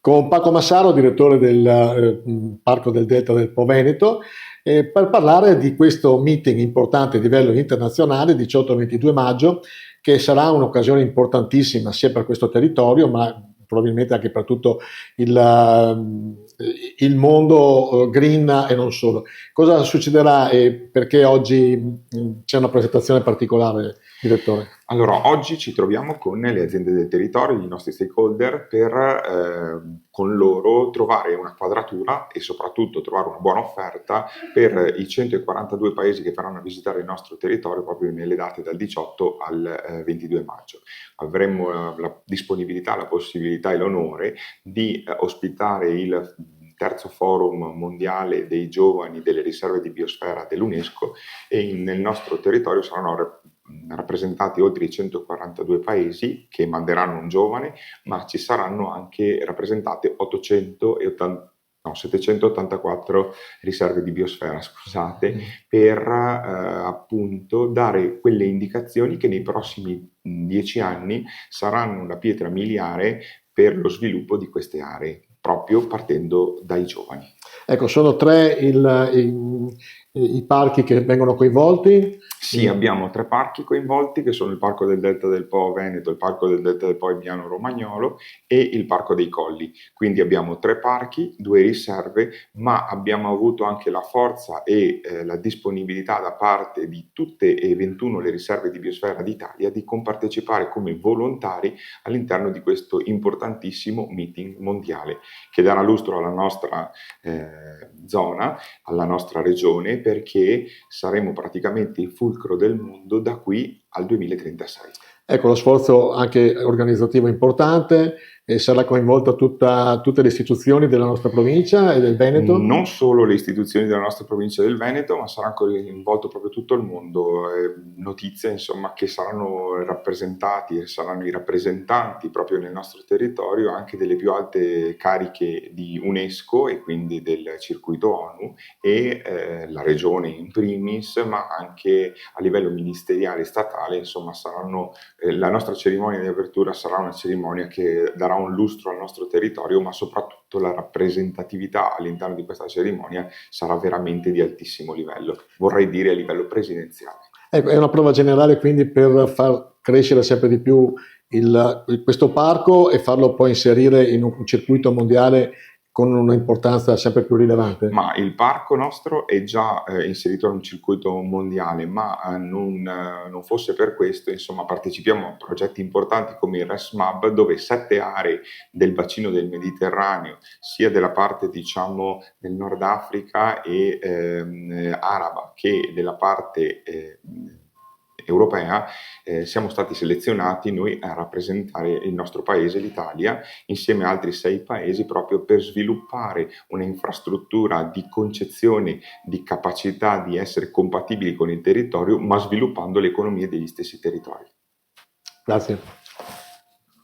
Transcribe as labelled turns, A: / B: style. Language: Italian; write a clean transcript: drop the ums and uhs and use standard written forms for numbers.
A: con Paco Massaro, direttore del Parco del Delta del Po Veneto, per parlare di questo meeting importante a livello internazionale, 18-22 maggio, che sarà un'occasione importantissima sia per questo territorio, ma probabilmente anche per tutto il mondo green e non solo. Cosa succederà e perché oggi c'è una presentazione particolare, direttore?
B: Allora, oggi ci troviamo con le aziende del territorio, i nostri stakeholder, per con loro trovare una quadratura e soprattutto trovare una buona offerta per i 142 paesi che faranno visitare il nostro territorio proprio nelle date dal 18 al 22 maggio. Avremo la disponibilità, la possibilità e l'onore di ospitare il terzo forum mondiale dei giovani delle riserve di biosfera dell'UNESCO e nel nostro territorio saranno rappresentati oltre i 142 paesi che manderanno un giovane, ma ci saranno anche rappresentate 784 riserve di biosfera, scusate, per appunto dare quelle indicazioni che nei prossimi 10 anni saranno la pietra miliare per lo sviluppo di queste aree, proprio partendo dai giovani.
A: Ecco, sono tre i parchi che vengono coinvolti.
B: Sì, abbiamo 3 parchi coinvolti che sono il Parco del Delta del Po Veneto, il Parco del Delta del Po Emiliano-Romagnolo e il Parco dei Colli. Quindi abbiamo 3 parchi, 2 riserve, ma abbiamo avuto anche la forza e la disponibilità da parte di tutte e 21 le riserve di biosfera d'Italia di compartecipare come volontari all'interno di questo importantissimo meeting mondiale che darà lustro alla nostra zona, alla nostra regione, perché saremo praticamente il fulcro del mondo da qui al 2036.
A: Ecco, lo sforzo anche organizzativo importante e sarà coinvolta tutte le istituzioni della nostra provincia e del Veneto?
B: Non solo le istituzioni della nostra provincia del Veneto, ma sarà coinvolto proprio tutto il mondo. Notizie, insomma, che saranno rappresentati e saranno i rappresentanti proprio nel nostro territorio anche delle più alte cariche di UNESCO e quindi del circuito ONU e la regione in primis, ma anche a livello ministeriale e statale, insomma, la nostra cerimonia di apertura sarà una cerimonia che darà un lustro al nostro territorio, ma soprattutto la rappresentatività all'interno di questa cerimonia sarà veramente di altissimo livello, vorrei dire a livello presidenziale.
A: Ecco, è una prova generale quindi per far crescere sempre di più questo parco e farlo poi inserire in un circuito mondiale con un'importanza sempre più rilevante.
B: Ma il parco nostro è già inserito in un circuito mondiale, ma non fosse per questo, insomma, partecipiamo a progetti importanti come il RESMAB, dove 7 aree del bacino del Mediterraneo, sia della parte, diciamo, del Nord Africa e araba che della parte europea, siamo stati selezionati noi a rappresentare il nostro paese, l'Italia, insieme a altri 6 paesi proprio per sviluppare un'infrastruttura di concezione, di capacità di essere compatibili con il territorio, ma sviluppando le economie degli stessi territori.
A: Grazie.